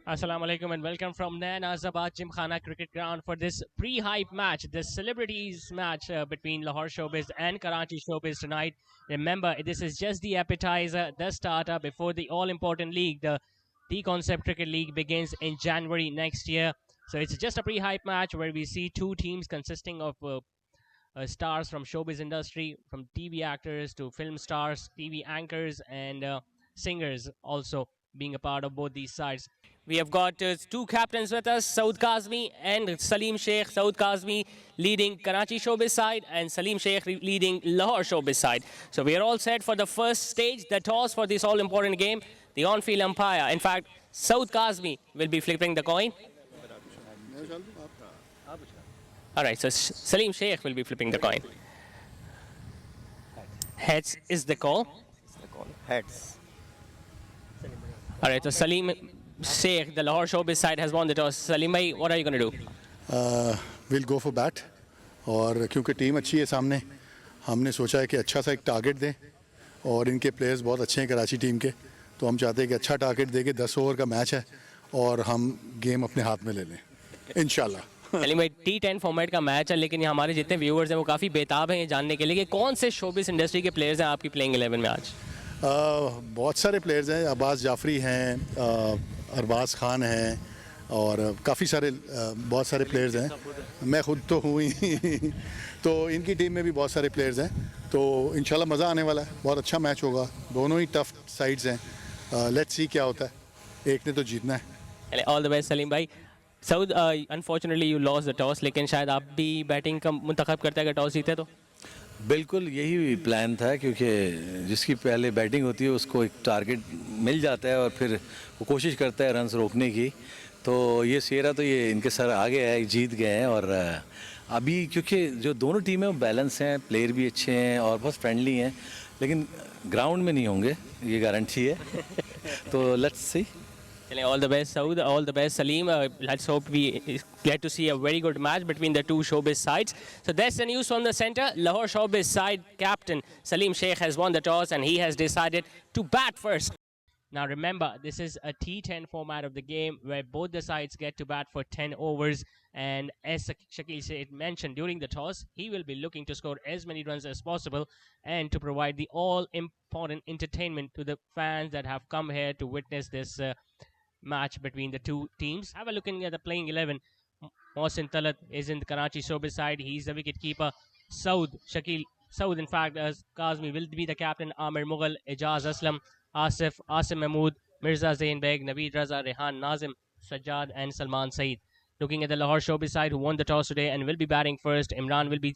Assalamu alaikum and welcome from Nazabad Gymkhana Cricket Ground for this pre-hype match, the celebrities match between Lahore Showbiz and Karachi Showbiz tonight. Remember, this is just the appetizer, the starter before the all-important league. The Deconcept Cricket League begins in January next year. So it's just a pre-hype match where we see two teams consisting of stars from showbiz industry, from TV actors to film stars, TV anchors, and singers also being a part of both these sides. We have got two captains with us, Saud Kazmi and Salim Sheikh. Saud Kazmi leading Karachi Showbiz side and Salim Sheikh leading Lahore Showbiz side. So we are all set for the first stage, the toss for this all-important game. The on-field umpire, in fact, Saud Kazmi will be flipping the coin. All right, so Salim Sheikh will be flipping the coin. Heads is the call. Heads. All right, so Salim Sheikh, the Lahore Showbiz side, has won the toss. Salim bhai, what are you going to do? Will go for bat और क्योंकि team अच्छी है सामने, हमने सोचा है कि अच्छा सा एक टारगेट दें और इनके प्लेयर्स बहुत अच्छे हैं कराची टीम के, तो हम चाहते हैं कि अच्छा टारगेट दे के 10 ओवर का मैच है और हम गेम अपने हाथ में ले लें इंशाल्लाह। सलीम भाई, T10 फॉर्मेट का मैच है, लेकिन हमारे जितने व्यूअर्स हैं वो काफ़ी बेताब हैं ये जानने के लिए कि कौन से शोबिस इंडस्ट्री के प्लेयर्स हैं आपकी प्लेइंग 11 में आज। बहुत सारे प्लेयर्स हैं, अब्बास जाफरी हैं, अरबाज खान हैं और काफ़ी सारे बहुत सारे प्लेयर्स हैं। मैं खुद तो हूँ ही तो इनकी टीम में भी बहुत सारे प्लेयर्स हैं, तो इंशाल्लाह मज़ा आने वाला है। बहुत अच्छा मैच होगा, दोनों ही टफ साइड्स हैं। लेट्स सी क्या होता है, एक ने तो जीतना है। ऑल द बेस्ट सलीम भाई। Saud, unfortunately you loss the toss, लेकिन शायद आप भी बैटिंग का मुंतखब करते अगर टॉस जीते तो। बिल्कुल यही प्लान था, क्योंकि जिसकी पहले बैटिंग होती है उसको एक टारगेट मिल जाता है और फिर वो कोशिश करता है रन्स रोकने की। तो ये सेरा तो ये इनके सर आगे है, जीत गए हैं। और अभी क्योंकि जो दोनों टीमें वो बैलेंस हैं, प्लेयर भी अच्छे हैं और बहुत फ्रेंडली हैं, लेकिन ग्राउंड में नहीं होंगे ये गारंटी है। तो let's see. All the best, Saud. All the best, Salim. Let's hope we get to see a very good match between the two showbiz sides. So that's the news from the center. Lahore Showbiz side captain Salim Sheikh has won the toss and he has decided to bat first. Now remember, this is a T10 format of the game where both the sides get to bat for 10 overs. And as Shakil said, mentioned during the toss, he will be looking to score as many runs as possible and to provide the all-important entertainment to the fans that have come here to witness this match between the two teams. Have a look at the playing 11. Mohsin Talat is in the Karachi Showbiz side. He's the wicket keeper. Saud, in fact, as Kazmi will be the captain. Amir Mughal, Ijaz Aslam, Asif, Asim Mahmood, Mirza Zain Beg, Naveed Raza, Rehan Nazim, Sajjad, and Salman Saeed. Looking at the Lahore Showbiz side, who won the toss today and will be batting first. Imran will be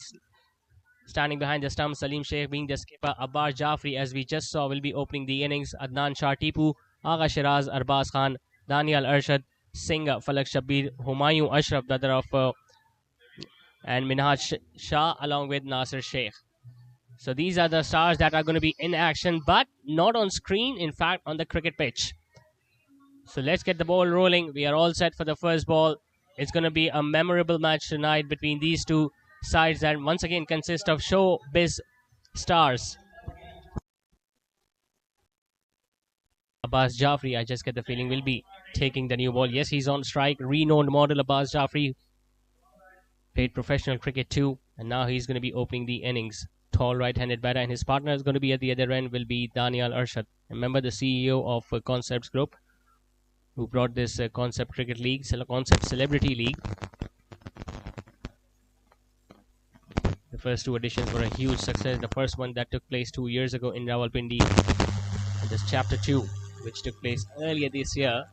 standing behind the stump. Salim Sheikh being the skipper. Abbar Jafri, as we just saw, will be opening the innings. Adnan Shah Tipu, Agha Shiraz, Arbaz Khan, Daniel Arshad, Singh, Falak Shabir, Humayun Ashraf, brother of and Minhaj Shah, along with Nasir Sheikh. So these are the stars that are going to be in action, but not on screen, in fact, on the cricket pitch. So let's get the ball rolling. We are all set for the first ball. It's going to be a memorable match tonight between these two sides that once again consist of showbiz stars. Abbas Jafri, I just get the feeling, will be taking the new ball. Yes, he's on strike. Renowned model Abbas Jafri. Played professional cricket too. And now he's going to be opening the innings. Tall right-handed batter. And his partner is going to be at the other end will be Daniel Arshad. Remember the CEO of Concepts Group, who brought this Concept Cricket League, Concept Celebrity League. The first two editions were a huge success. The first one that took place 2 years ago in Rawalpindi. And this Chapter 2, which took place earlier this year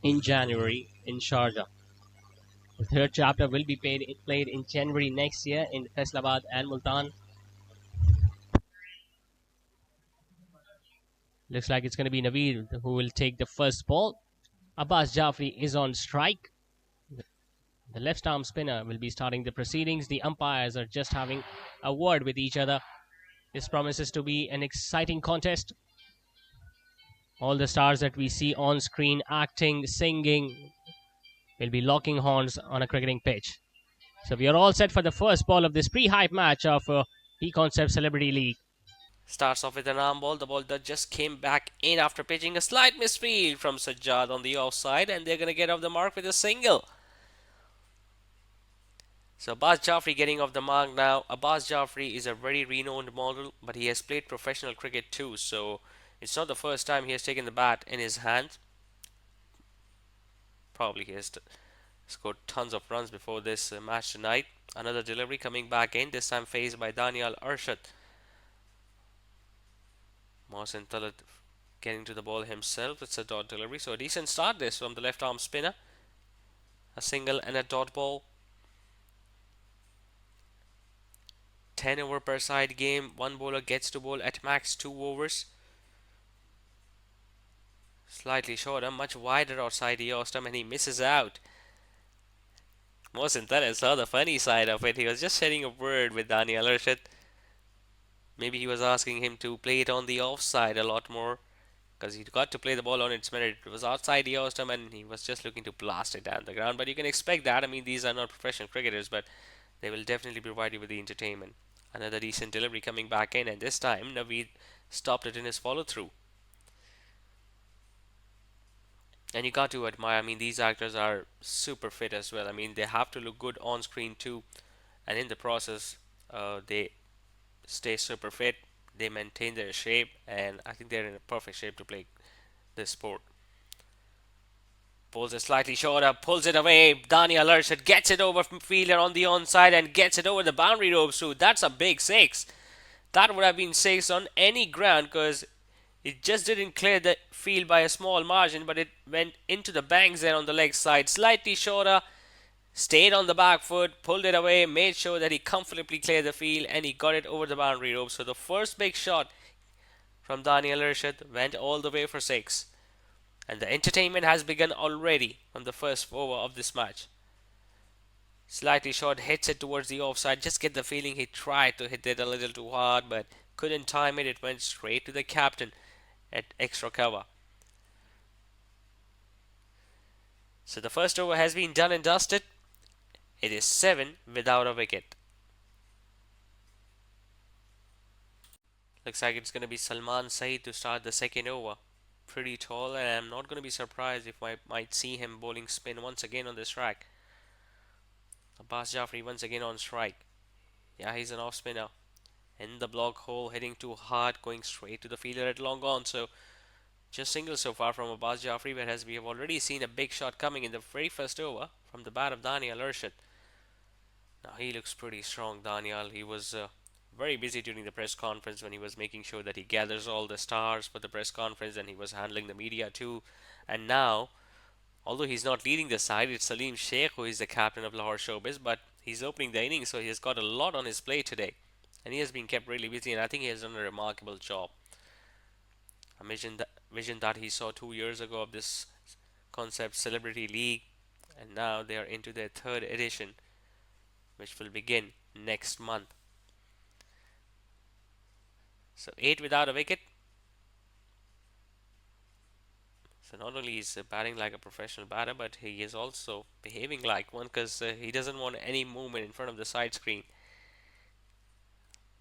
in January in Sharjah. The third chapter will be played in January next year in Faisalabad and Multan. Looks like it's going to be Naveed who will take the first ball. Abbas Jafri is on strike. The left arm spinner will be starting the proceedings. The umpires are just having a word with each other. This promises to be an exciting contest. All the stars that we see on screen acting, singing, will be locking horns on a cricketing pitch. So we are all set for the first ball of this pre-hype match of Deconcepts Celebrity League. Starts off with an arm ball. The ball that just came back in after pitching a slight misfield from Sajjad on the offside, and they're going to get off the mark with a single. So Abbas Jafri getting off the mark now. Abbas Jafri is a very renowned model, but he has played professional cricket too, so it's not the first time he has taken the bat in his hand. Probably he has scored tons of runs before this match tonight. Another delivery coming back in, this time faced by Daniel Arshad. Mohsin Talat getting to the ball himself. It's a dot delivery, so a decent start this from the left arm spinner. A single and a dot ball. 10 over per side game. One bowler gets to bowl at max 2 overs. Slightly shorter, much wider outside the off-stump, and he misses out. Mohsin Talat saw the funny side of it. He was just sharing a word with Daniel Arshad. Maybe he was asking him to play it on the offside a lot more, because he got to play the ball on its merit. It was outside the off-stump and he was just looking to blast it down the ground. But you can expect that. I mean, these are not professional cricketers, but they will definitely provide you with the entertainment. Another decent delivery coming back in, and this time Naveed stopped it in his follow-through. And you got to admire, I mean, these actors are super fit as well. I mean, they have to look good on screen too, and in the process, they stay super fit. They maintain their shape, and I think they're in a perfect shape to play this sport. Pulls it slightly shorter, pulls it away. Daniel Arshad gets it over from fielder on the onside and gets it over the boundary ropes too. That's a big six. That would have been six on any ground, because it just didn't clear the field by a small margin, but it went into the banks there on the leg side. Slightly shorter, stayed on the back foot, pulled it away, made sure that he comfortably cleared the field, and he got it over the boundary rope. So the first big shot from Daniel Arshad went all the way for six. And the entertainment has begun already from the first over of this match. Slightly short, hits it towards the offside. Just get the feeling he tried to hit it a little too hard, but couldn't time it. It went straight to the captain at extra cover. So the first over has been done and dusted. It is 7 without a wicket. Looks like it's going to be Salman Saeed to start the second over. Pretty tall, and I'm not going to be surprised if I might see him bowling spin once again on this track. Abbas Jafri once again on strike. Yeah, he's an off spinner. In the block hole, hitting too hard, going straight to the fielder at long on. So just singles so far from Abbas Jafri, whereas we have already seen a big shot coming in the very first over from the bat of Daniel Arshad. Now he looks pretty strong, Daniel. He was very busy during the press conference when he was making sure that he gathers all the stars for the press conference, and he was handling the media too. And now, although he's not leading the side, it's Salim Sheikh who is the captain of Lahore Showbiz, but he's opening the innings, so he has got a lot on his plate today. And he has been kept really busy, and I think he has done a remarkable job. A vision that he saw 2 years ago of this Deconcepts Celebrity League, and now they are into their third edition, which will begin next month. So 8 without a wicket. So not only is batting like a professional batter, but he is also behaving like one, because he doesn't want any movement in front of the side screen.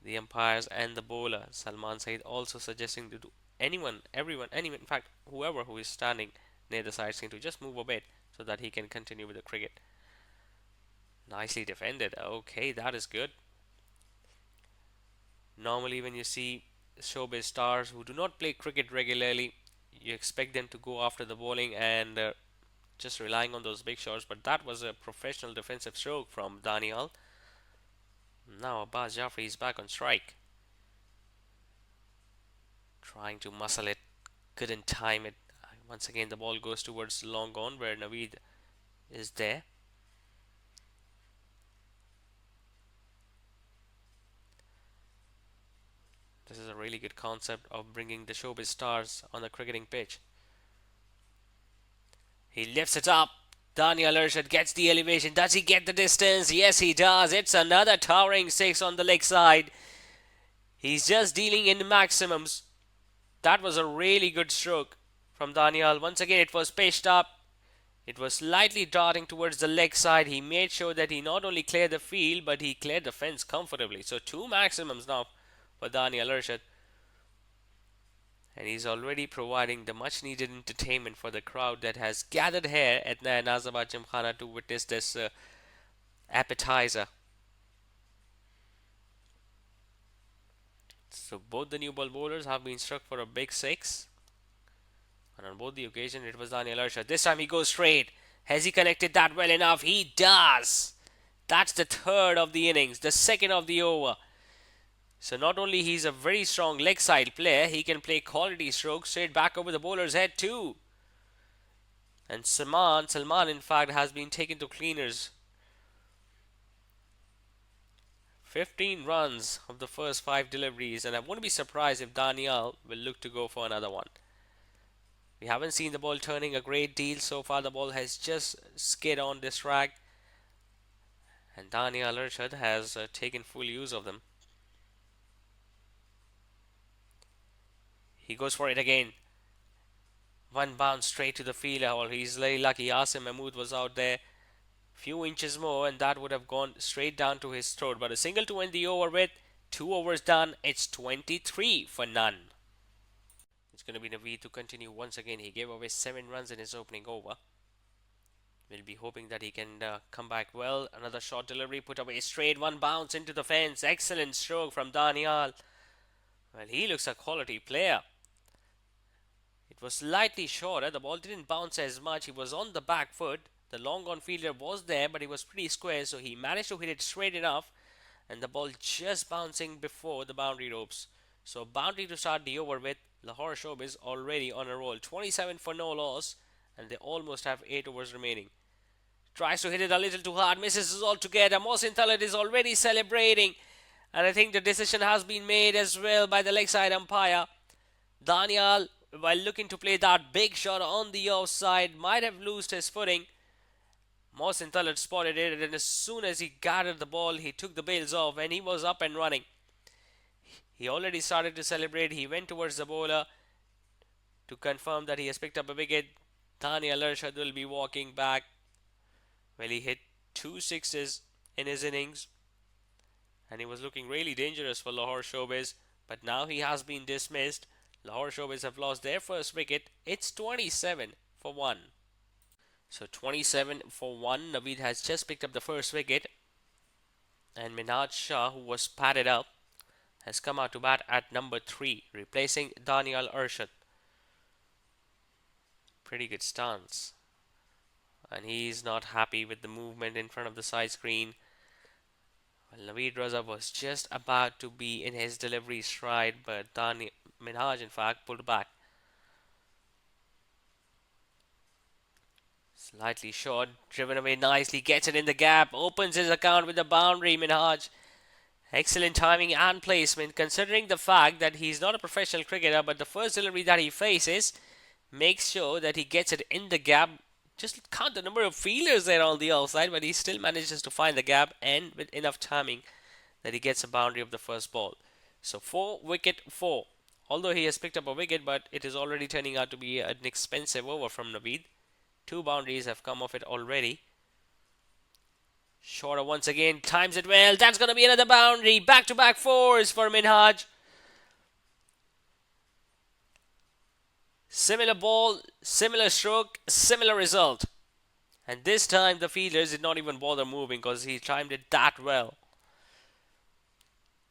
The umpires and the bowler Salman Saeed also suggesting to anyone, in fact whoever who is standing near the side screen, to just move a bit so that he can continue with the cricket. Nicely defended. Okay, that is good. Normally when you see showbiz stars who do not play cricket regularly, you expect them to go after the bowling and just relying on those big shots, but that was a professional defensive stroke from Daniel. Now Abbas Jafri is back on strike, trying to muscle it, couldn't time it. Once again the ball goes towards long on where Naveed is there. This is a really good concept of bringing the showbiz stars on the cricketing pitch. He lifts it up. Daniel Arshad gets the elevation. Does he get the distance? Yes, he does. It's another towering six on the leg side. He's just dealing in maximums. That was a really good stroke from Daniel. Once again, it was pitched up. It was slightly darting towards the leg side. He made sure that he not only cleared the field, but he cleared the fence comfortably. So 2 maximums now for Daniel Arshad. And he's already providing the much needed entertainment for the crowd that has gathered here at Nazabad Gymkhana to witness this appetizer. So both the new ball bowlers have been struck for a big six. And on both the occasion it was Daniel Arshad. This time he goes straight. Has he connected that well enough? He does. That's the third of the innings, the second of the over. So not only he's a very strong leg side player, he can play quality strokes straight back over the bowler's head too. And Salman in fact has been taken to cleaners. 15 runs of the first 5 deliveries, and I wouldn't be surprised if Daniel will look to go for another one. We haven't seen the ball turning a great deal so far. The ball has just skid on this track, and Daniel Arshad has taken full use of them. He goes for it again. One bounce straight to the fielder. Well, he's very lucky. Asim Mahmood was out there. Few inches more, and that would have gone straight down to his throat. But a single to end the over with. 2 overs done. It's 23 for none. It's going to be Naveed to continue once again. He gave away 7 runs in his opening over. We'll be hoping that he can come back well. Another short delivery put away straight. One bounce into the fence. Excellent stroke from Daniel. Well, he looks a quality player. It was slightly shorter. The ball didn't bounce as much. He was on the back foot. The long on fielder was there, but he was pretty square, so he managed to hit it straight enough, and the ball just bouncing before the boundary ropes. So boundary to start the over with. Lahore Showbiz already on a roll. 27 for no loss, and they almost have 8 overs remaining. Tries to hit it a little too hard, misses it altogether. Mohsin Talat is already celebrating, and I think the decision has been made as well by the leg side umpire. Daniel, while looking to play that big shot on the offside, might have lost his footing. Mohsin Talat spotted it, and as soon as he gathered the ball, he took the bails off and he was up and running. He already started to celebrate. He went towards the bowler to confirm that he has picked up a wicket. Daniel Arshad will be walking back. Well, he hit 2 sixes in his innings, and he was looking really dangerous for Lahore Showbiz, but now he has been dismissed. Lahore Showbiz have lost their first wicket. It's 27 for 1. So 27 for 1. Naveed has just picked up the first wicket, and Minhaj Shah, who was padded up, has come out to bat at number 3, replacing Daniel Arshad. Pretty good stance. And he's not happy with the movement in front of the side screen. Well, Naveed Raza was just about to be in his delivery stride, but Minhaj in fact pulled back. Slightly short, driven away nicely, gets it in the gap, opens his account with a boundary. Minhaj, excellent timing and placement, considering the fact that he's not a professional cricketer, but the first delivery that he faces makes sure that he gets it in the gap. Just count the number of fielders there on the outside, but he still manages to find the gap, and with enough timing that he gets a boundary of the first ball. So 4 wicket 4. Although he has picked up a wicket, but it is already turning out to be an expensive over from Naveed. 2 boundaries have come off it already. Shorter once again, times it well. That's going to be another boundary. Back-to-back 4s for Minhaj. Similar ball, similar stroke, similar result. And this time the fielders did not even bother moving because he timed it that well.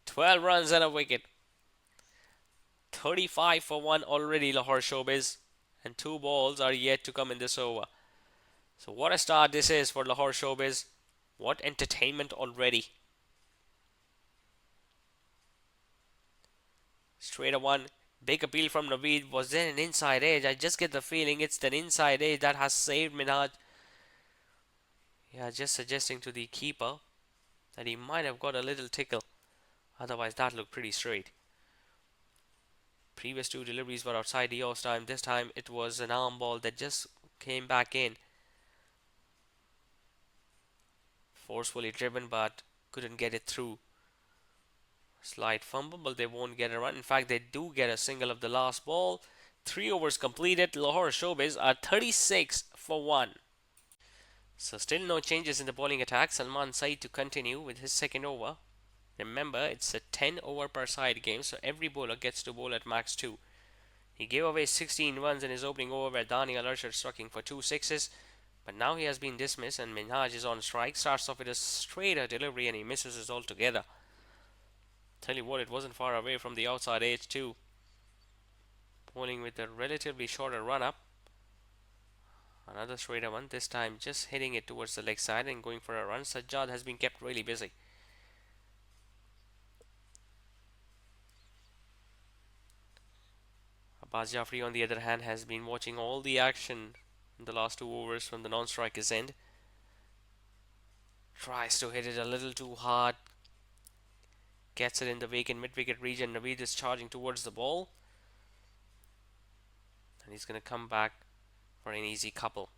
12 runs and a wicket. 35 for 1 already, Lahore Showbiz. And 2 balls are yet to come in this over. So what a start this is for Lahore Showbiz. What entertainment already. Straight a 1. Big appeal from Naveed. Was there an inside edge? I just get the feeling it's the inside edge that has saved Minhaj. Yeah, just suggesting to the keeper that he might have got a little tickle. Otherwise that looked pretty straight. Previous 2 deliveries were outside the off time. This time it was an arm ball that just came back in. Forcefully driven, but couldn't get it through. Slight fumble, but they won't get a run. In fact, they do get a single of the last ball. 3 overs completed. Lahore Showbiz are 36 for 1. So still no changes in the bowling attack. Salman Saeed to continue with his second over. Remember, it's a 10 over per side game, so every bowler gets to bowl at max 2. He gave away 16 runs in his opening over where Daniel Archer striking for 2 sixes. But now he has been dismissed and Minhaj is on strike. Starts off with a straighter delivery and he misses it altogether. Tell you what, it wasn't far away from the outside edge too. Bowling with a relatively shorter run up. Another straighter one, this time just hitting it towards the leg side and going for a run. Sajjad has been kept really busy. Abbas Jafri on the other hand has been watching all the action in the last 2 overs from the non-striker's end. Tries to hit it a little too hard. Gets it in the vacant mid-wicket region. Naveed is charging towards the ball. And he's going to come back for an easy couple.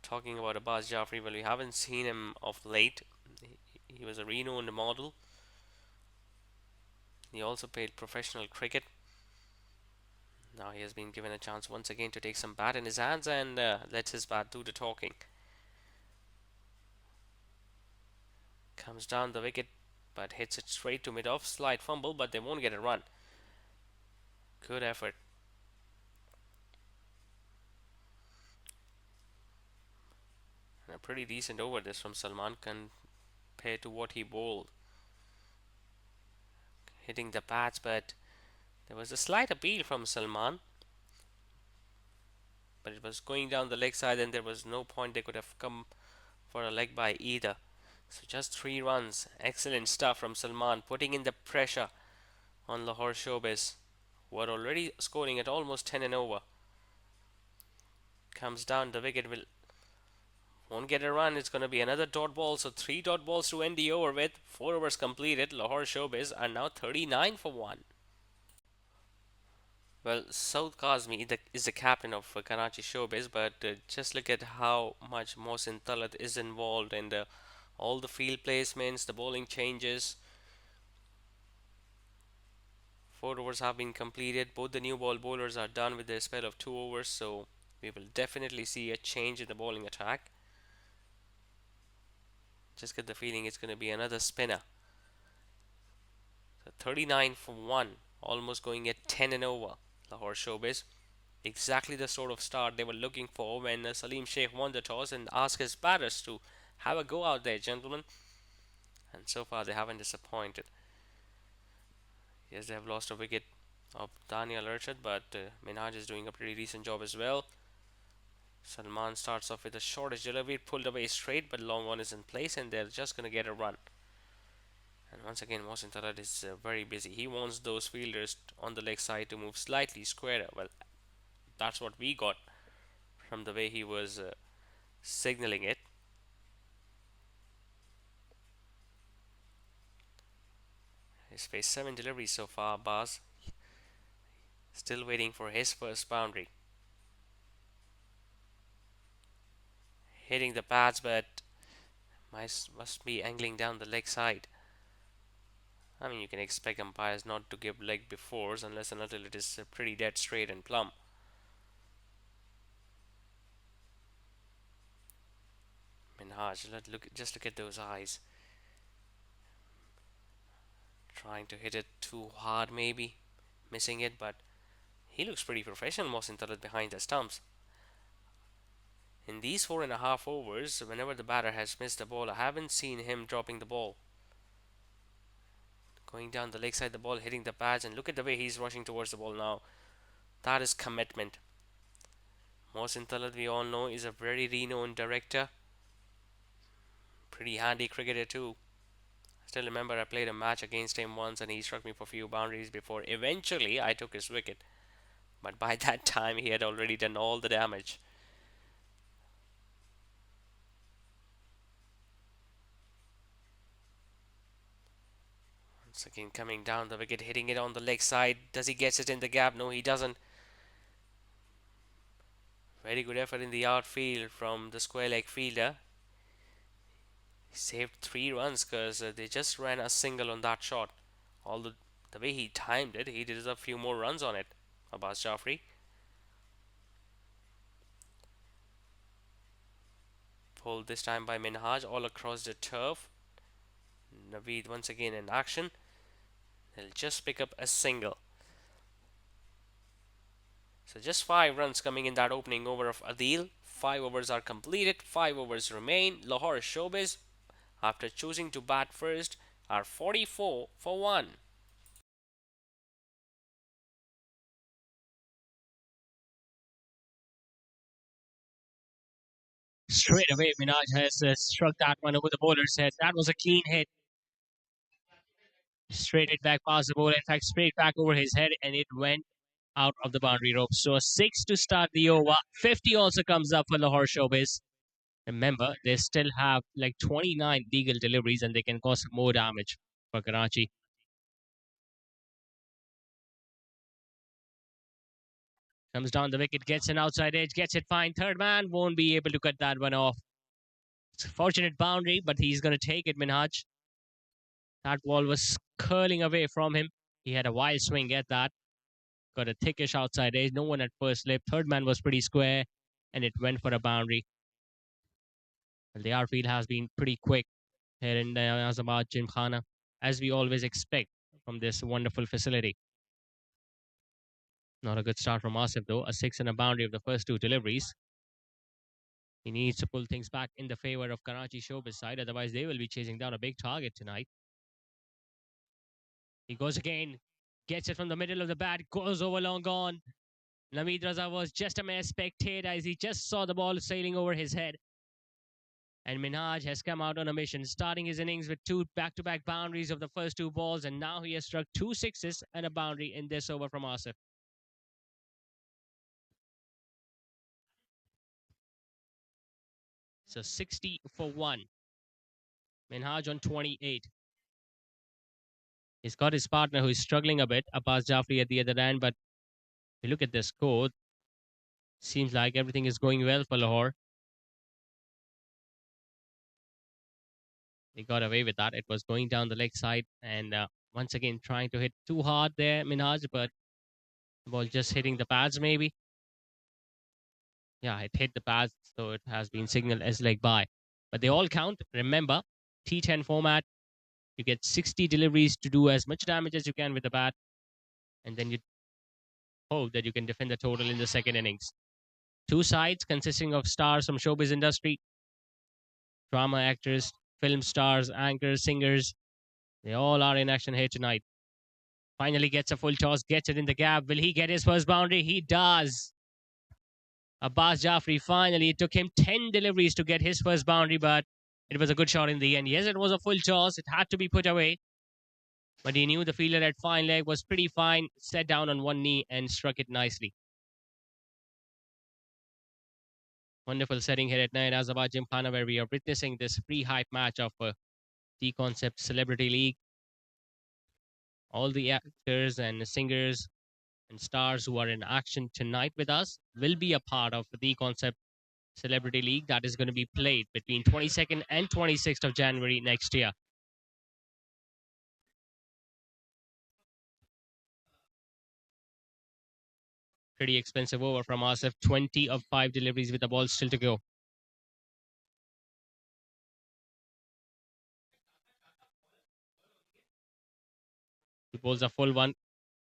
Talking about Abbas Jafri, well, we haven't seen him of late. He was a renowned model. He also played professional cricket. Now he has been given a chance once again to take some bat in his hands and lets his bat do the talking. Comes down the wicket but hits it straight to mid-off. Slight fumble, but they won't get a run. Good effort. And a pretty decent over this from Salman compared to what he bowled. Hitting the pads, but there was a slight appeal from Salman. But it was going down the leg side and there was no point they could have come for a leg by either. So just 3 runs. Excellent stuff from Salman, putting in the pressure on Lahore Showbiz, who are already scoring at almost 10 and over. Comes down the wicket, won't get a run. It's going to be another dot ball. So 3 dot balls to end the over with. 4 overs completed. Lahore Showbiz are now 39 for 1. Well, Saud Kazmi is the captain of Karachi Showbiz, but just look at how much Mohsin Talat is involved in all the field placements, the bowling changes. 4 overs have been completed. Both the new ball bowlers are done with their spell of 2 overs, so we will definitely see a change in the bowling attack. Just get the feeling it's going to be another spinner. So 39 for 1, almost going at 10 and over. Lahore Showbiz. Exactly the sort of start they were looking for when Salim Sheikh won the toss and asked his batters to have a go out there, gentlemen. And so far they haven't disappointed. Yes, they have lost a wicket of Daniel Archer, but Minhaj is doing a pretty decent job as well. Salman starts off with a shortish delivery, pulled away straight, but long one is in place and they're just going to get a run. And once again, Mohsin Talat is very busy. He wants those fielders on the leg side to move slightly squarer. Well, that's what we got from the way he was signaling it. He's faced 7 deliveries so far, Baz. Still waiting for his first boundary. Hitting the pads, but must be angling down the leg side. I mean, you can expect umpires not to give leg befores unless and until it is pretty dead straight and plumb. Minhaj, just look at those eyes. Trying to hit it too hard, maybe missing it, but he looks pretty professional, Mohsin Talat, behind the stumps. In these 4.5 overs, whenever the batter has missed the ball, I haven't seen him dropping the ball. Going down the leg side, the ball hitting the pads, and look at the way he's rushing towards the ball now. That is commitment. Mohsin Talat, we all know, is a very renowned director. Pretty handy cricketer too. Still remember I played a match against him once and he struck me for a few boundaries before eventually I took his wicket. But by that time he had already done all the damage. Once again coming down the wicket, hitting it on the leg side. Does he get it in the gap? No, he doesn't. Very good effort in the outfield from the square leg fielder. He saved 3 runs because they just ran a single on that shot. Although the way he timed it, he deserved a few more runs on it. Abbas Jafri. Pulled this time by Minhaj all across the turf. Naveed once again in action. He'll just pick up a single. So just 5 runs coming in that opening over of Adil. 5 overs are completed, 5 overs remain. Lahore Showbiz, after choosing to bat first, are 44 for 1. Straight away, Minaj has struck that one over the bowler's head. That was a clean hit. Straight it back past the bowler. In fact, straight back over his head, and it went out of the boundary rope. So a 6 to start the over. 50 also comes up for Lahore Showbiz. Remember, they still have like 29 legal deliveries, and they can cause more damage for Karachi. Comes down the wicket, gets an outside edge, gets it fine. Third man won't be able to cut that one off. It's a fortunate boundary, but he's going to take it, Minhaj. That ball was curling away from him. He had a wild swing at that. Got a thickish outside edge. No one at first slip. Third man was pretty square, and it went for a boundary. Well, the outfield has been pretty quick here in the Azamad Gymkhana, as we always expect from this wonderful facility. Not a good start from Asif, though. A 6 and a boundary of the first 2 deliveries. He needs to pull things back in the favor of Karachi Showbiz side, otherwise they will be chasing down a big target tonight. He goes again, gets it from the middle of the bat, goes over long on. Naveed Raza was just a mere spectator as he just saw the ball sailing over his head. And Minhaj has come out on a mission, starting his innings with 2 back-to-back boundaries of the first 2 balls, and now he has struck 2 sixes and a boundary in this over from Asif. So 60 for 1. Minhaj on 28. He's got his partner who is struggling a bit, Abbas Jafri at the other end, but if you look at the score, seems like everything is going well for Lahore. He got away with that. It was going down the leg side, and once again trying to hit too hard there, Minhaj, but the ball just hitting the pads maybe. Yeah, it hit the pads, so it has been signaled as leg by. But they all count. Remember, T10 format, you get 60 deliveries to do as much damage as you can with the bat, and then you hope that you can defend the total in the second innings. 2 sides consisting of stars from showbiz industry, drama actors, film stars, anchors, singers. They all are in action here tonight. Finally gets a full toss, gets it in the gap. Will he get his first boundary? He does. Abbas Jafri finally, it took him 10 deliveries to get his first boundary, but it was a good shot in the end. Yes, it was a full toss. It had to be put away. But he knew the fielder at fine leg was pretty fine, sat down on one knee and struck it nicely. Wonderful setting here at Night Azabad Gymkhana, where we are witnessing this pre-hype match of Deconcepts Celebrity League. All the actors and singers and stars who are in action tonight with us will be a part of the Concept Celebrity League that is going to be played between 22nd and 26th of January next year. Pretty expensive over from Asif. 20 of 5 deliveries with the ball still to go. He pulls a full one.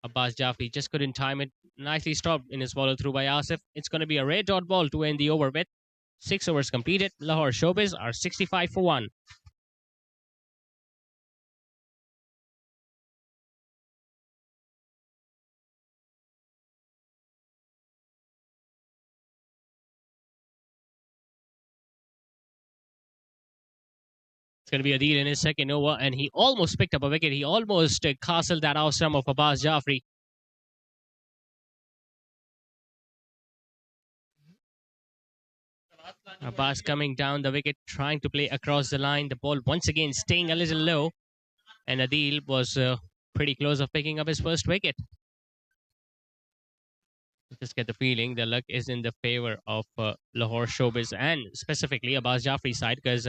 Abbas Jafri just couldn't time it. Nicely stopped in his follow through by Asif. It's going to be a red dot ball to end the over with. 6 overs completed. Lahore Showbiz are 65 for 1. It's going to be a deal in his second over, and he almost picked up a wicket. He almost castled that outstrum of Abbas Jafri. Abbas coming down the wicket, trying to play across the line. The ball once again staying a little low, and Adil was pretty close of picking up his first wicket. Just get the feeling the luck is in the favor of Lahore Showbiz and specifically Abbas Jafri's side, because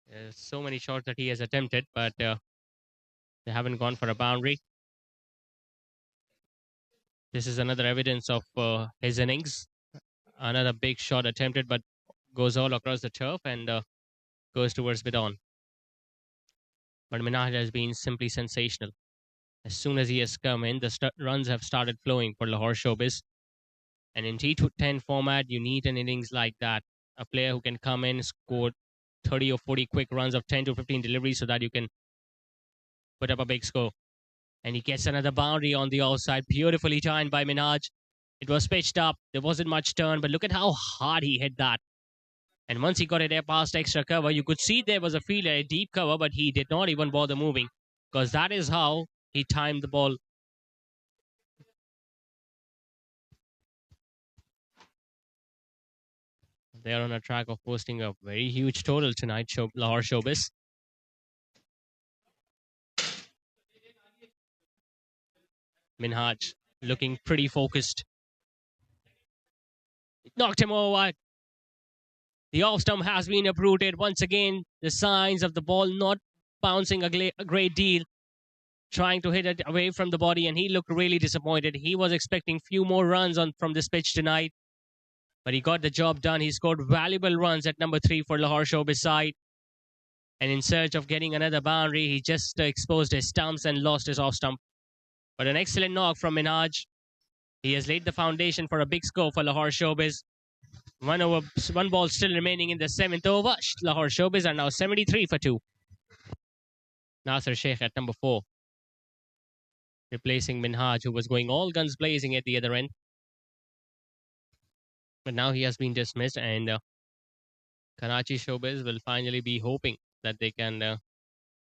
there's so many shots that he has attempted, but they haven't gone for a boundary. This is another evidence of his innings. Another big shot attempted, but goes all across the turf and goes towards Bidon. But Minaj has been simply sensational. As soon as he has come in, the runs have started flowing for Lahore Showbiz. And in T10 format, you need an innings like that. A player who can come in, score 30 or 40 quick runs of 10 to 15 deliveries so that you can put up a big score. And he gets another boundary on the offside, beautifully timed by Minhaj. It was pitched up. There wasn't much turn, but look at how hard he hit that. And once he got it there past extra cover, you could see there was a fielder, a deep cover, but he did not even bother moving because that is how he timed the ball. They're on a track of posting a very huge total tonight, Lahore Showbiz. Minhaj looking pretty focused. Knocked him over. The off stump has been uprooted. Once again, the signs of the ball not bouncing a great deal. Trying to hit it away from the body, and he looked really disappointed. He was expecting few more runs from this pitch tonight, but he got the job done. He scored valuable runs at number 3 for Lahore Showbiz side. And in search of getting another boundary, he just exposed his stumps and lost his off stump. But an excellent knock from Minhaj. He has laid the foundation for a big score for Lahore Showbiz. One ball still remaining in the 7th over. Lahore Showbiz are now 73 for 2. Nasser Sheikh at number 4. Replacing Minhaj, who was going all guns blazing at the other end. But now he has been dismissed, and Karachi Showbiz will finally be hoping that they can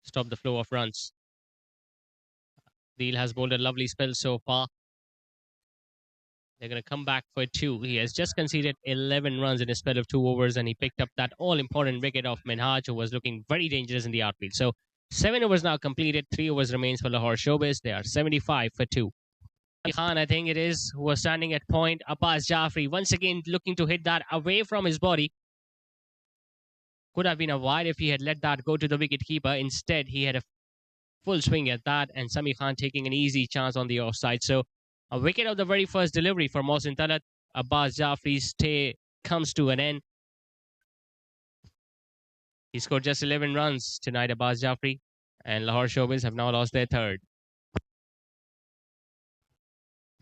stop the flow of runs. Deal has bowled a lovely spell so far. They're going to come back for 2. He has just conceded 11 runs in a spell of 2 overs, and he picked up that all-important wicket of Minhaj, who was looking very dangerous in the outfield. So 7 overs now completed. 3 overs remains for Lahore Showbiz. They are 75 for 2. Khan, I think it is, who was standing at point. Abbas Jafri once again looking to hit that away from his body. Could have been a wide if he had let that go to the wicket keeper. Instead, he had a full swing at that, and Sami Khan taking an easy chance on the offside. So a wicket of the very first delivery for Mohsin Talat. Abbas Jafri's stay comes to an end. He scored just 11 runs tonight, Abbas Jafri, and Lahore Showbiz have now lost their 3rd.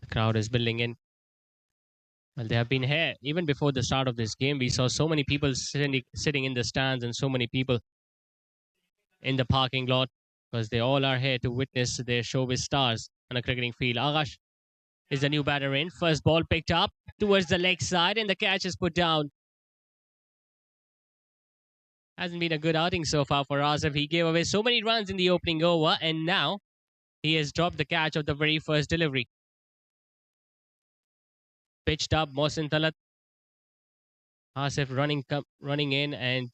The crowd is building in. Well, they have been here even before the start of this game. We saw so many people sitting in the stands and so many people in the parking lot because they all are here to witness their Showbiz stars on a cricketing field. Agash is the new batter in. First ball picked up towards the leg side, and the catch is put down. Hasn't been a good outing so far for Asif. He gave away so many runs in the opening over, and now he has dropped the catch of the very first delivery. Pitched up, Mohsin Talat. Asif running in, and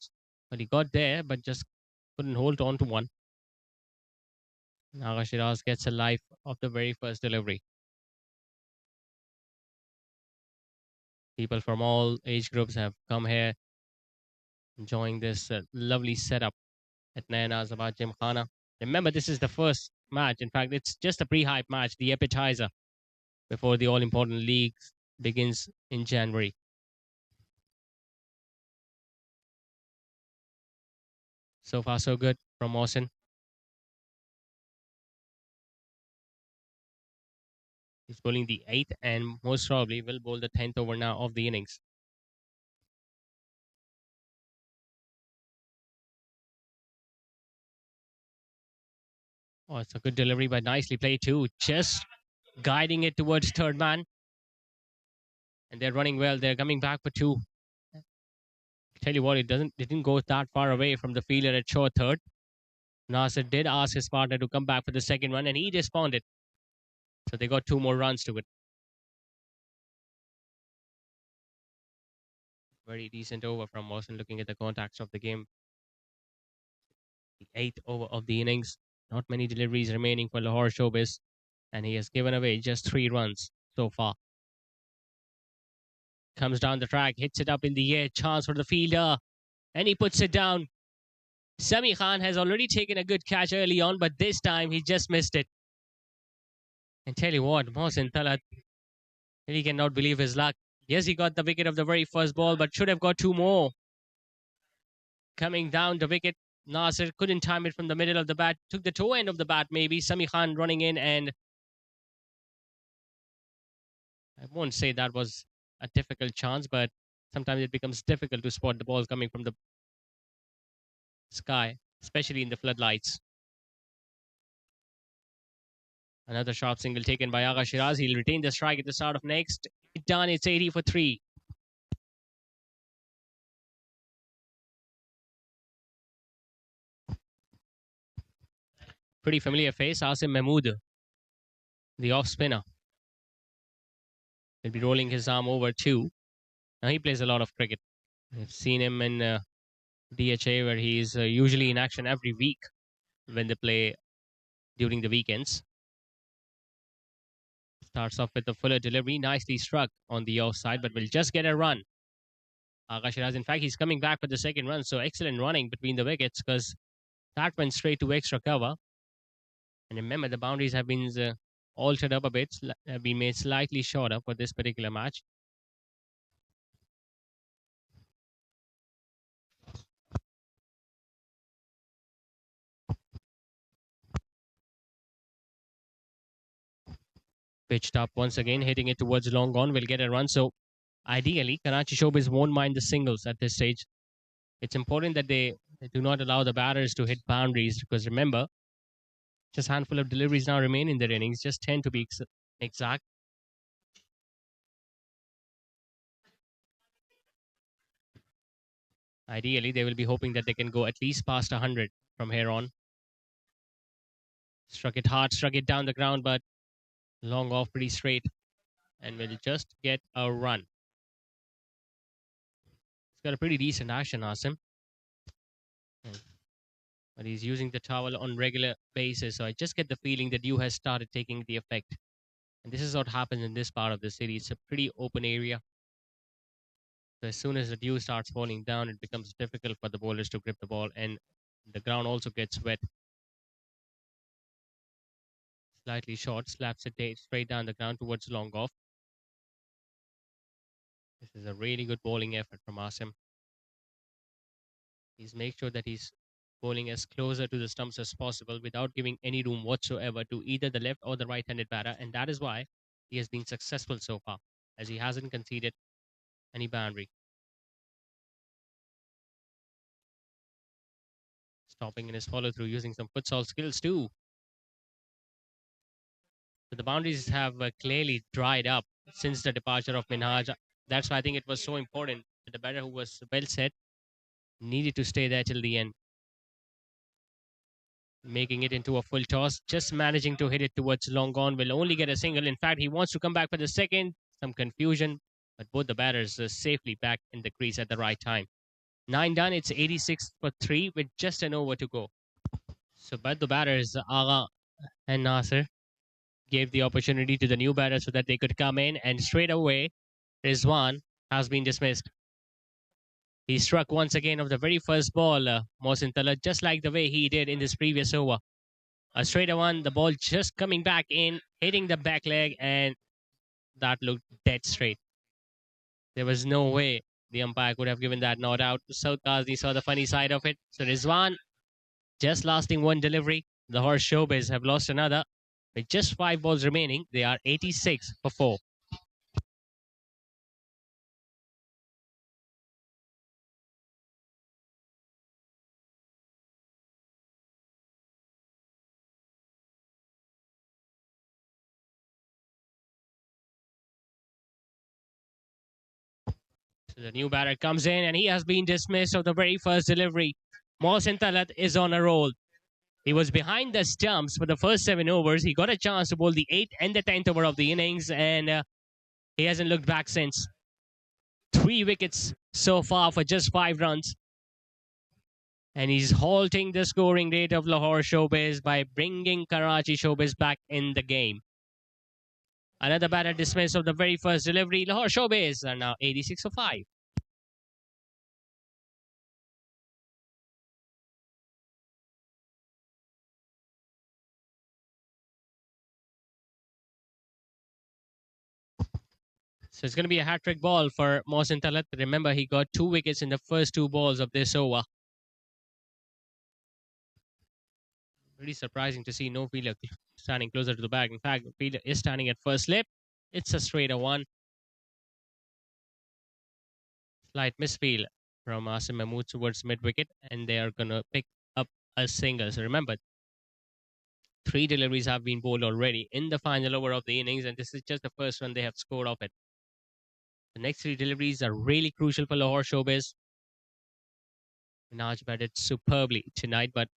well, he got there, but just couldn't hold on to one. Agha Shiraz gets a life of the very first delivery. People from all age groups have come here, enjoying this lovely setup at Naya Nazabad Gymkhana. Remember, this is the first match. In fact, it's just a pre-hype match, the appetizer, before the all-important league begins in January. So far, so good from Mohsin. He's bowling the 8th and most probably will bowl the 10th over now of the innings. Oh, it's a good delivery, but nicely played too. Just guiding it towards third man. And they're running well. They're coming back for 2. Tell you what, it didn't go that far away from the fielder at short third. Nasser did ask his partner to come back for the second one, and he responded. So they got 2 more runs to it. Very decent over from Mohsin, looking at the contacts of the game. The 8th over of the innings. Not many deliveries remaining for Lahore Showbiz, and he has given away just 3 runs so far. Comes down the track, hits it up in the air, chance for the fielder, and he puts it down. Sami Khan has already taken a good catch early on, but this time he just missed it. And tell you what, Mohsin Talat, he cannot believe his luck. Yes, he got the wicket of the very first ball, but should have got 2 more. Coming down the wicket, Nasir couldn't time it from the middle of the bat, took the toe end of the bat maybe. Sami Khan running in, and I won't say that was a difficult chance, but sometimes it becomes difficult to spot the ball coming from the sky, especially in the floodlights. Another sharp single taken by Agha Shiraz. He'll retain the strike at the start of next. Done. It's 80 for 3. Pretty familiar face, Asim Mahmood, the off spinner. He'll be rolling his arm over too. Now he plays a lot of cricket. I've seen him in DHA, where he's usually in action every week when they play during the weekends. Starts off with a fuller delivery, nicely struck on the offside, but will just get a run. Agha Shiraz, in fact, he's coming back for the second run, so excellent running between the wickets, because that went straight to extra cover. And remember, the boundaries have been altered up a bit, have been made slightly shorter for this particular match. Pitched up once again, hitting it towards long on, will get a run. So ideally, Karachi Showbiz won't mind the singles at this stage. It's important that they do not allow the batters to hit boundaries, because remember, just a handful of deliveries now remain in their innings, just 10 to be exact. Ideally, they will be hoping that they can go at least past 100 from here on. Struck it hard, struck it down the ground, but long off pretty straight, and will just get a run. He's got a pretty decent action, Asim. But he's using the towel on regular basis, so I just get the feeling that dew has started taking the effect. And this is what happens in this part of the city. It's a pretty open area. So as soon as the dew starts falling down, it becomes difficult for the bowlers to grip the ball, and the ground also gets wet. Slightly short, slaps it straight down the ground towards long off. This is a really good bowling effort from Asim. He's make sure that he's bowling as closer to the stumps as possible without giving any room whatsoever to either the left or the right-handed batter, and that is why he has been successful so far, as he hasn't conceded any boundary. Stopping in his follow-through, using some futsal skills too. So the boundaries have clearly dried up since the departure of Minhaj. That's why I think it was so important that the batter, who was well set, needed to stay there till the end. Making it into a full toss, just managing to hit it towards long on, will only get a single. In fact, he wants to come back for the second. Some confusion, but both the batters are safely back in the crease at the right time. 9 done, it's 86 for 3 with just an over to go. So both the batters, Agha and Nasir, gave the opportunity to the new batter so that they could come in, and straight away, Rizwan has been dismissed. He struck once again of the very first ball, Mohsin Talat, just like the way he did in this previous over. A straighter one, the ball just coming back in, hitting the back leg, and that looked dead straight. There was no way the umpire could have given that not out. South Ghazni saw the funny side of it. So Rizwan just lasting one delivery. The Lahore Showbiz have lost another. With just 5 balls remaining, they are 86 for 4. So the new batter comes in, and he has been dismissed of the very first delivery. Mohsin Talat is on a roll. He was behind the stumps for the first 7 overs. He got a chance to bowl the 8th and the 10th over of the innings, and he hasn't looked back since. 3 wickets so far for just 5 runs. And he's halting the scoring rate of Lahore Showbiz by bringing Karachi Showbiz back in the game. Another batter dismissed of the very first delivery. Lahore Showbiz are now 86 for 5. So it's going to be a hat-trick ball for Mohsin Talat. Remember, he got 2 wickets in the first 2 balls of this over. Really surprising to see no fielder standing closer to the bag. In fact, the fielder is standing at first slip. It's a straighter one. Slight misfield from Asim Mahmood towards mid wicket, and they are going to pick up a single. So remember, 3 deliveries have been bowled already in the final over of the innings, and this is just the first run they have scored off it. The next 3 deliveries are really crucial for Lahore Showbiz. Minaj batted superbly tonight, but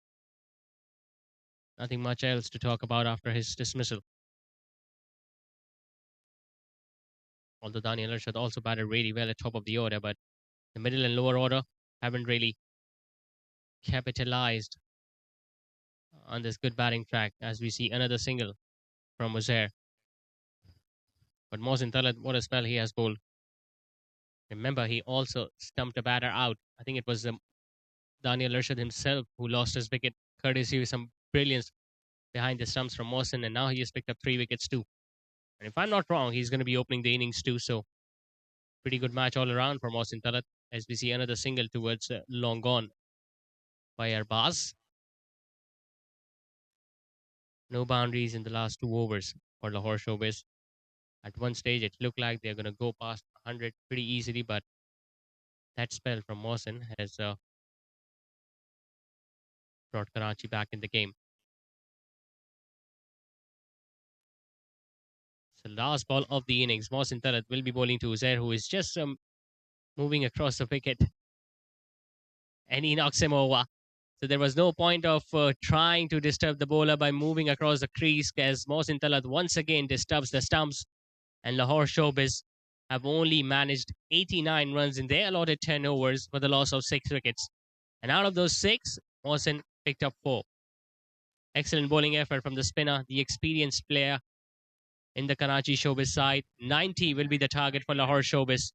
nothing much else to talk about after his dismissal. Although Daniel Arshad also batted really well at top of the order, but the middle and lower order haven't really capitalized on this good batting track as we see another single from Uzair. But Mohsin Talat, what a spell he has bowled. Remember, he also stumped a batter out. I think it was Daniel Arshad himself who lost his wicket, courtesy of some brilliance behind the stumps from Mohsin, and now he has picked up 3 wickets too. And if I'm not wrong, he's going to be opening the innings too, so pretty good match all around for Mohsin Talat as we see another single towards long gone by Arbaz. No boundaries in the last 2 overs for Lahore Showbiz. At one stage, it looked like they're going to go past 100 pretty easily, but that spell from Mohsin has brought Karachi back in the game. So last ball of the innings, Mohsin Talat will be bowling to Uzair, who is just moving across the wicket, and he knocks him over. So there was no point of trying to disturb the bowler by moving across the crease, as Mohsin Talat once again disturbs the stumps, and Lahore Showbiz have only managed 89 runs in their allotted 10 overs for the loss of 6 wickets. And out of those 6, Mohsin picked up 4. Excellent bowling effort from the spinner, the experienced player in the Karachi Showbiz side. 90 will be the target for Lahore Showbiz.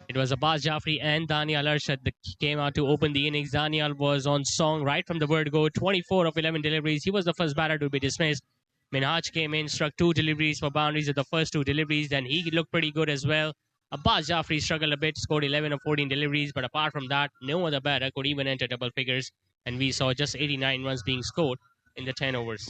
It was Abbas Jafri and Daniel Arshad that came out to open the innings. Daniel was on song right from the word go, 24 of 11 deliveries. He was the first batter to be dismissed. Minhaj came in, struck 2 deliveries for boundaries of the first 2 deliveries. Then he looked pretty good as well. Abbas Jafri struggled a bit, scored 11 of 14 deliveries. But apart from that, no other batter could even enter double figures. And we saw just 89 runs being scored in the 10 overs.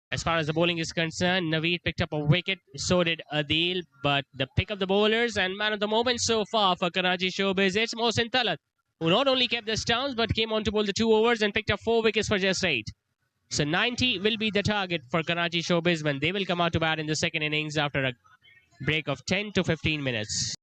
As far as the bowling is concerned, Naveed picked up a wicket, so did Adil, but the pick of the bowlers and man of the moment so far for Karachi Showbiz, it's Mohsin Talat, who not only kept the stumps but came on to bowl the 2 overs and picked up 4 wickets for just 8. So 90 will be the target for Karachi Showbiz when they will come out to bat in the second innings after a break of 10 to 15 minutes.